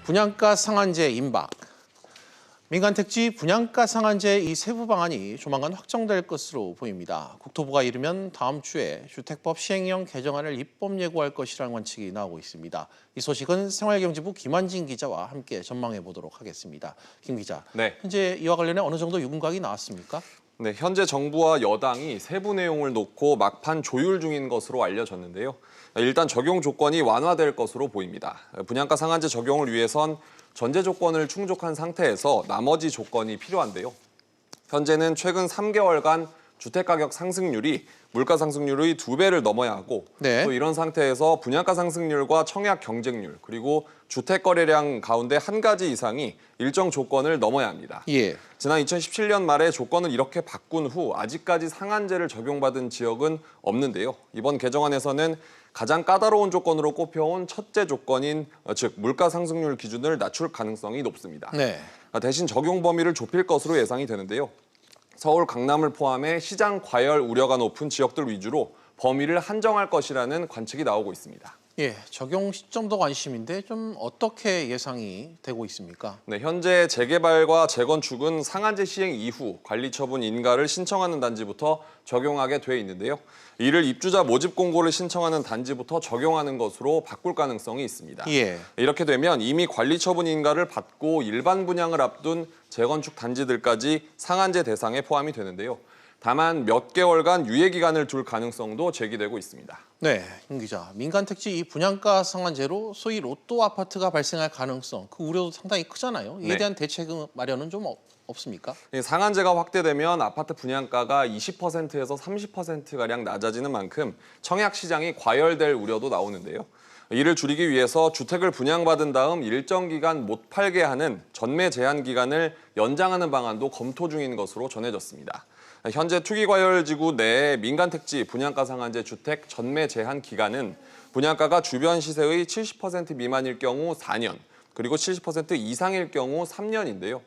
분양가 상한제 임박. 민간 택지 분양가 상한제 이 세부 방안이 조만간 확정될 것으로 보입니다. 국토부가 이르면 다음 주에 주택법 시행령 개정안을 입법 예고할 것이라는 관측이 나오고 있습니다. 이 소식은 생활경제부 김환진 기자와 함께 전망해 보도록 하겠습니다. 김 기자, 네. 현재 이와 관련해 어느 정도 유군각이 나왔습니까? 네, 현재 정부와 여당이 세부 내용을 놓고 막판 조율 중인 것으로 알려졌는데요. 일단 적용 조건이 완화될 것으로 보입니다. 분양가 상한제 적용을 위해선 전제 조건을 충족한 상태에서 나머지 조건이 필요한데요. 현재는 최근 3개월간 주택가격 상승률이 물가 상승률의 2배를 넘어야 하고 네. 또 이런 상태에서 분양가 상승률과 청약 경쟁률 그리고 주택 거래량 가운데 한 가지 이상이 일정 조건을 넘어야 합니다. 예. 지난 2017년 말에 조건을 이렇게 바꾼 후 아직까지 상한제를 적용받은 지역은 없는데요. 이번 개정안에서는 가장 까다로운 조건으로 꼽혀온 첫째 조건인 즉 물가 상승률 기준을 낮출 가능성이 높습니다. 네. 대신 적용 범위를 좁힐 것으로 예상이 되는데요. 서울, 강남을 포함해 시장 과열 우려가 높은 지역들 위주로 범위를 한정할 것이라는 관측이 나오고 있습니다. 예, 적용 시점도 관심인데 좀 어떻게 예상이 되고 있습니까? 네, 현재 재개발과 재건축은 상한제 시행 이후 관리처분 인가를 신청하는 단지부터 적용하게 돼 있는데요. 이를 입주자 모집 공고를 신청하는 단지부터 적용하는 것으로 바꿀 가능성이 있습니다. 예. 이렇게 되면 이미 관리처분 인가를 받고 일반 분양을 앞둔 재건축 단지들까지 상한제 대상에 포함이 되는데요. 다만 몇 개월간 유예 기간을 둘 가능성도 제기되고 있습니다. 네, 김 기자. 민간 택지 이 분양가 상한제로 소위 로또 아파트가 발생할 가능성, 그 우려도 상당히 크잖아요. 이에 네. 대한 대책 마련은 좀 없습니까? 상한제가 확대되면 아파트 분양가가 20%에서 30%가량 낮아지는 만큼 청약 시장이 과열될 우려도 나오는데요. 이를 줄이기 위해서 주택을 분양받은 다음 일정 기간 못 팔게 하는 전매 제한 기간을 연장하는 방안도 검토 중인 것으로 전해졌습니다. 현재 투기과열지구 내의 민간택지 분양가 상한제 주택 전매 제한 기간은 분양가가 주변 시세의 70% 미만일 경우 4년, 그리고 70% 이상일 경우 3년인데요.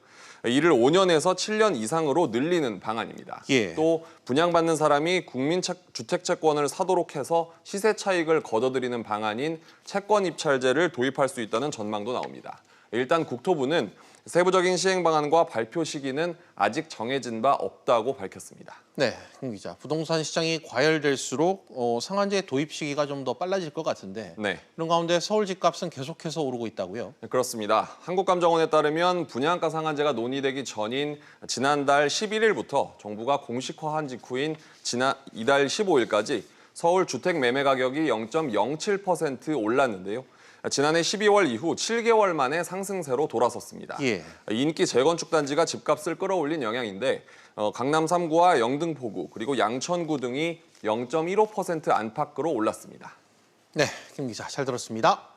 이를 5년에서 7년 이상으로 늘리는 방안입니다. 예. 또 분양받는 사람이 국민주택채권을 사도록 해서 시세 차익을 거둬들이는 방안인 채권 입찰제를 도입할 수 있다는 전망도 나옵니다. 일단 국토부는 세부적인 시행 방안과 발표 시기는 아직 정해진 바 없다고 밝혔습니다. 네, 김 기자. 부동산 시장이 과열될수록 상한제 도입 시기가 좀 더 빨라질 것 같은데 네. 이런 가운데 서울 집값은 계속해서 오르고 있다고요? 그렇습니다. 한국감정원에 따르면 분양가 상한제가 논의되기 전인 지난달 11일부터 정부가 공식화한 직후인 이달 15일까지 서울 주택 매매 가격이 0.07% 올랐는데요. 지난해 12월 이후 7개월 만에 상승세로 돌아섰습니다. 예. 인기 재건축 단지가 집값을 끌어올린 영향인데 강남 3구와 영등포구 그리고 양천구 등이 0.15% 안팎으로 올랐습니다. 네, 김 기자 잘 들었습니다.